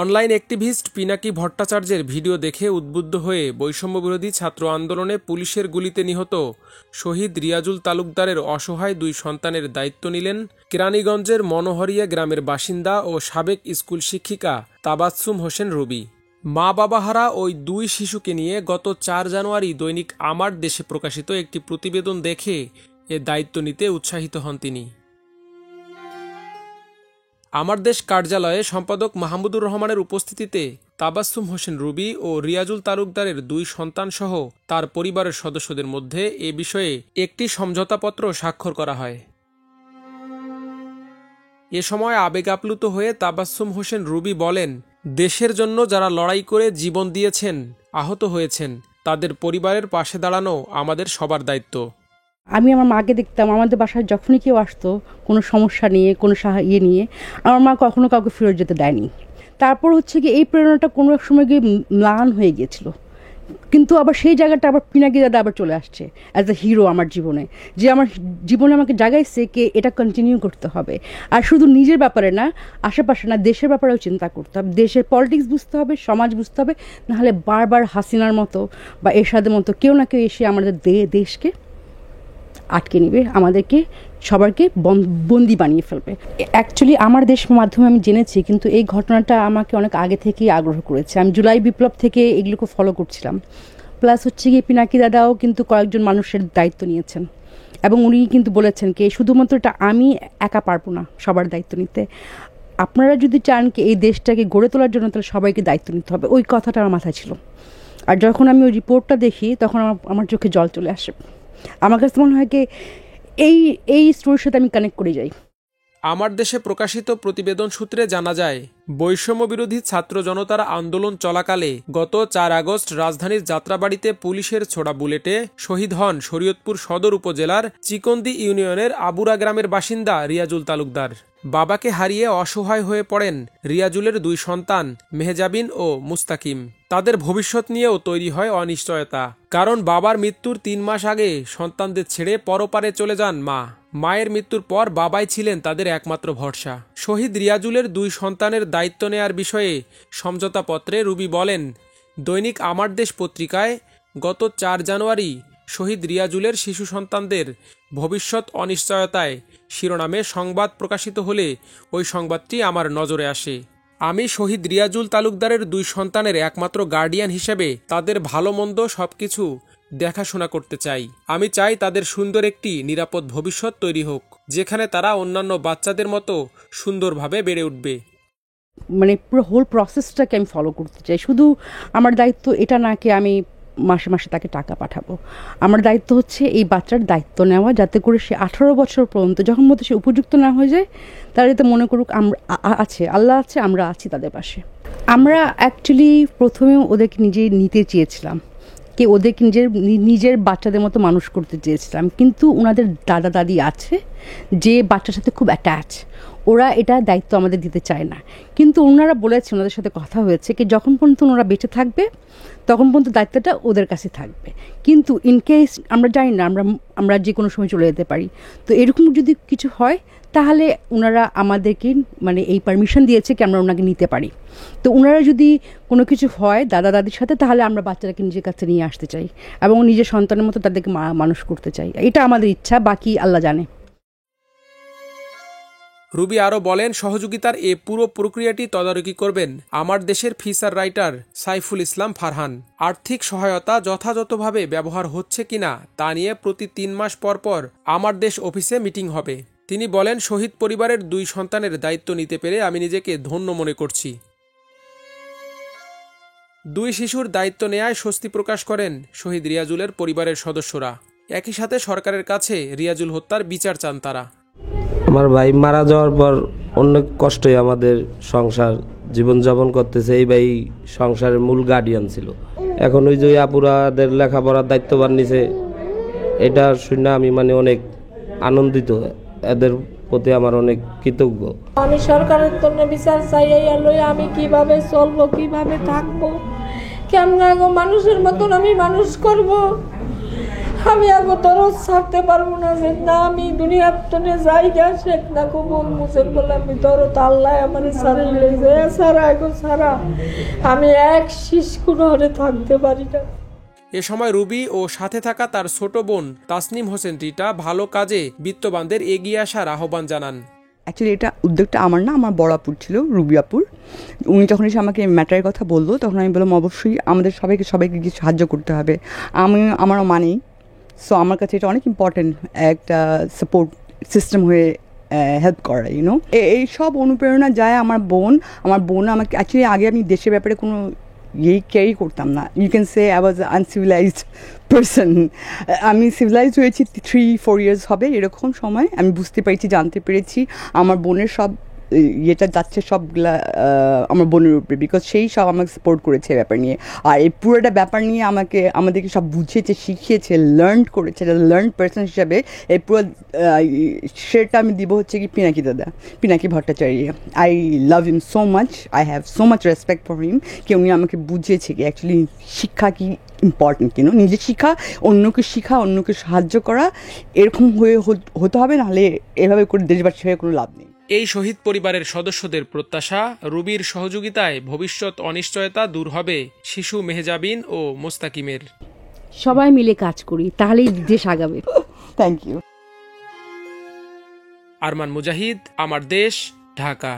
Online activist Pinaki ভট্টাচার্যের video দেখে উদ্বুদ্ধ হয়ে বৈষম্যবিরোধী ছাত্র আন্দোলনে পুলিশের গুলিতে নিহত শহীদ রিয়াজুল তালুকদারের অসহায় 2 সন্তানের দায়িত্ব নিলেন কেরানীগঞ্জের মনোহরিয়া গ্রামের বাসিন্দা ও সাবেক স্কুল শিক্ষিকা তাবাসসুম হোসেন রুবি। মা বাবাহারা ওই 2 শিশুকে নিয়ে গত 4 জানুয়ারি দৈনিক আমার দেশে প্রকাশিত একটি প্রতিবেদন দেখে এ দায়িত্ব নিতে উৎসাহিত হন তিনি। আমার দেশ কার্যালয়ে সম্পাদক মাহমুদুর রহমানের উপস্থিতিতে তাবাসসুম হোসেন রুবি ও রিয়াজুল তালুকদারের 2 সন্তানসহ তার পরিবারের সদস্যদের মধ্যে এ বিষয়ে একটি সমঝোতাপত্র স্বাক্ষর করা হয়। এ সময় আবেগ আপ্লুত হয়ে তাবাসসুম হোসেন রুবি বলেন, দেশের জন্য যারা লড়াই করে জীবন দিয়েছেন, আহত হয়েছেন, তাদের পরিবারের পাশে দাঁড়ানো আমাদের সবার দায়িত্ব। আমি আমার মাকে দেখতাম, আমাদের বাসায় যখনই কেউ আসতো কোনো সমস্যা নিয়ে, কোনো নিয়ে, আমার মা কখনো কাউকে ফেরত যেতে দেয়নি। তারপর হচ্ছে কি এই প্রেরণাটা কোনো এক সময় গিয়ে ম্লান হয়ে গিয়েছিল, কিন্তু আবার সেই জায়গাটা আবার পিনাকি দাদা আবার চলে আসছে অ্যাজ এ হিরো আমার জীবনে, যে আমার জীবনে আমাকে জাগাইছে কে এটা কন্টিনিউ করতে হবে। আর শুধু নিজের ব্যাপারে না, আশেপাশে না, দেশের ব্যাপারেও চিন্তা করতে হবে, দেশের পলিটিক্স বুঝতে হবে, সমাজ বুঝতে হবে, নাহলে বারবার হাসিনার মতো বা এরশাদের মতো কেউ না কেউ এসে আমাদের দেশকে আটকে নিবে, আমাদেরকে সবাইকে বন্দি বানিয়ে ফেলবে। অ্যাকচুয়ালি আমার দেশ মাধ্যমে আমি জেনেছি, কিন্তু এই ঘটনাটা আমাকে অনেক আগে থেকেই আগ্রহ করেছে। আমি জুলাই বিপ্লব থেকে এগুলোকে ফলো করছিলাম। প্লাস হচ্ছে কি পিনাকি দাদাও কিন্তু কয়েকজন মানুষের দায়িত্ব নিয়েছেন এবং উনি কিন্তু বলেছেন কি শুধুমাত্র এটা আমি একা পারবো না সবার দায়িত্ব নিতে, আপনারা যদি চান কি এই দেশটাকে গড়ে তোলার জন্য তাহলে সবাইকে দায়িত্ব নিতে হবে। ওই কথাটা আমার মাথায় ছিল। আর যখন আমি ওই রিপোর্টটা দেখি তখন আমার চোখে জল চলে আসে। আমার কাছে মনে হয় কি এই স্টোরির সাথে আমি কানেক্ট করে যাই। আমার দেশে প্রকাশিত প্রতিবেদন সূত্রে জানা যায়, বৈষম্যবিরোধী ছাত্র জনতার আন্দোলন চলাকালে গত 4 আগস্ট রাজধানীর যাত্রাবাড়িতে পুলিশের ছোড়া বুলেটে শহীদ হন শরীয়তপুর সদর উপজেলার চিকন্দি ইউনিয়নের আবুরা গ্রামের বাসিন্দা রিয়াজুল তালুকদার। বাবাকে হারিয়ে অসহায় হয়ে পড়েন রিয়াজুলের 2 সন্তান মেহজাবিন ও মুস্তাকিম। তাদের ভবিষ্যৎ নিয়েও তৈরি হয় অনিশ্চয়তা, কারণ বাবার মৃত্যুর 3 মাস আগে সন্তানদের ছেড়ে পরপারে চলে যান মা। মায়ের মৃত্যুর পর বাবাই ছিলেন তাদের একমাত্র ভরসা। শহীদ রিয়াজুলের 2 সন্তানের দায়িত্ব নেয়ার বিষয়ে সমঝোতাপত্রে রুবি বলেন, দৈনিক আমার দেশ পত্রিকায় গত 4 জানুয়ারি শহীদ রিয়াজুলের শিশু সন্তানদের ভবিষ্যৎ অনিশ্চয়তায় শিরোনামে সংবাদ প্রকাশিত হলে ওই সংবাদটি আমার নজরে আসে। আমি শহীদ রিয়াজুল তালুকদারের 2 সন্তানের একমাত্র গার্ডিয়ান হিসেবে তাদের ভালো মন্দ সবকিছু দেখাশোনা করতে চাই। আমি চাই তাদের সুন্দর একটি নিরাপদ ভবিষ্যৎ তৈরি হোক, যেখানে তারা অন্যান্য বাচ্চাদের মতো সুন্দরভাবে বেড়ে উঠবে। মানে পুরো হোল প্রসেসটাকে আমি ফলো করতে চাই। শুধু আমার দায়িত্ব এটা না কি আমি মাসে মাসে তাকে টাকা পাঠাবো। আমার দায়িত্ব হচ্ছে এই বাচ্চার দায়িত্ব নেওয়া, যাতে করে সে 18 বছর পর্যন্ত যখন মতো সে উপযুক্ত না হয়ে যায়, তারা যাতে মনে করুক আমরা আছে, আল্লাহ আছে, আমরা আছি তাদের পাশে। আমরা অ্যাকচুয়ালি প্রথমে ওদেরকে নিজে নিতে চেয়েছিলাম, কে ওদেরকে নিজের বাচ্চাদের মতো মানুষ করতে চেয়েছিলাম, কিন্তু ওনাদের দাদা দাদি আছে যে বাচ্চার সাথে খুব অ্যাটাচ, ওরা এটা দায়িত্ব আমাদের দিতে চায় না। কিন্তু ওনারা বলেছেন, ওনাদের সাথে কথা হয়েছে কি যখন পর্যন্ত ওনারা বেঁচে থাকবে তখন পর্যন্ত দায়িত্বটা ওদের কাছে থাকবে, কিন্তু ইনকেস আমরা জানি না, আমরা যে কোনো সময় চলে যেতে পারি, তো এরকম যদি কিছু হয় তাহলে ওনারা আমাদেরকে মানে এই পারমিশন দিয়েছে কি আমরা ওনাকে নিতে পারি। তো ওনারা যদি কোনো কিছু হয় দাদা দাদির সাথে, তাহলে আমরা বাচ্চাটাকে নিজের কাছে নিয়ে আসতে চাই এবং নিজের সন্তানের মতো তাদেরকে মানুষ করতে চাই। এটা আমাদের ইচ্ছা, বাকি আল্লাহ জানে। রুবি আরও বলেন, সহযোগিতার এ পুরো প্রক্রিয়াটি তদারকি করবেন আমার দেশের ফিচার রাইটার সাইফুল ইসলাম ফারহান। আর্থিক সহায়তা যথাযথভাবে ব্যবহার হচ্ছে কিনা তা নিয়ে প্রতি 3 মাস পর পর আমার দেশ অফিসে মিটিং হবে। তিনি বলেন, শহীদ পরিবারের 2 সন্তানের দায়িত্ব নিতে পেরে আমি নিজেকে ধন্য মনে করছি। 2 শিশুর দায়িত্ব নেয়ায় স্বস্তি প্রকাশ করেন শহীদ রিয়াজুলের পরিবারের সদস্যরা। একই সাথে সরকারের কাছে রিয়াজুল হত্যার বিচার চান তারা। আমার ভাই মারা যাওয়ার পর অনেক কষ্টই আমাদের সংসার জীবনযাপন করতেছে। এই ভাই সংসারের মূল গার্ডিয়ান ছিল। এখন ওই যে আপুরাদের লেখাপড়ার দায়িত্ববান নিছে, এটা শুনে আমি মানে অনেক আনন্দিত, এদের প্রতি আমার অনেক কৃতজ্ঞ। আমি সরকারের জন্য বিচার চাই, আমি কিভাবে চলবো, কিভাবে থাকবো, কেমন মানুষের মতন আমি মানুষ করব। আমি এখন ধরো ছাড়তে পারবো না যে না আমি দুনিয়ার টনে জায়গা শেখ না কবুল মুসের বলে আমি ধরো তো আল্লাহ আমার সারে লেগেছে সারা এখন সারা আমি এক শিশ কোনো হলে থাকতে পারি না। এ সময় রুবি ও সাথে থাকা তার ছোট বোন তাসনিম হোসেন রিটা ভালো কাজে বিত্তবানদের এগিয়ে আসার আহ্বান জানান। অ্যাকচুয়ালি এটা উদ্যোগটা আমার না, আমার বড় আপুর ছিল, রুবি আপুর। উনি যখন এসে আমাকে ম্যাটারের কথা বললো তখন আমি বললাম অবশ্যই আমাদের সবাইকে কিছু সাহায্য করতে হবে, আমারও মানি। সো আমার কাছে এটা অনেক ইম্পর্টেন্ট একটা সাপোর্ট সিস্টেম হয়ে হেল্প করা, ইউনো। এই সব অনুপ্রেরণা যায় আমার বোন আমাকে অ্যাকচুয়ালি আগে আমি দেশের ব্যাপারে কোনো ক্যারি করতাম না। You can say I was uncivilized person. আমি সিভিলাইজড হয়েছি 3-4 ইয়ার্স হবে এরকম সময়। আমি বুঝতে পেরেছি, জানতে পেরেছি আমার বোনের সব ইয়েটা যাচ্ছে সবগুলা আমার বোনের উপরে, বিকজ সেই সব আমাকে সাপোর্ট করেছে ব্যাপার নিয়ে। আর এই পুরোটা ব্যাপার নিয়ে আমাদেরকে সব বুঝিয়েছে, শিখিয়েছে, লার্ন করেছে। লার্ন পার্সন হিসাবে এই পুরো সেটা আমি দিব হচ্ছে কি Pinaki Bhattacharya. I love him so much, I have so much respect for him. কি উনি আমাকে বুঝিয়েছে কি অ্যাকচুয়ালি শিক্ষা কি ইম্পর্টেন্ট, কেন নিজে শিক্ষা, অন্যকে শিক্ষা, অন্যকে সাহায্য করা, এরকম হতে হবে, নাহলে এভাবে করে দেশবাসী হয়ে কোনো লাভ নেই। এই শহীদ পরিবারের সদস্যদের প্রত্যাশা, রুবির সহযোগিতায় ভবিষ্যৎ অনিশ্চয়তা দূর হবে শিশু মেহজাবিন ও মোস্তাকিমের। সবাই মিলে কাজ করি, তাহলেই দেশ আগাবে। Thank you. আরমান মুজাহিদ, আমার দেশ, ঢাকা।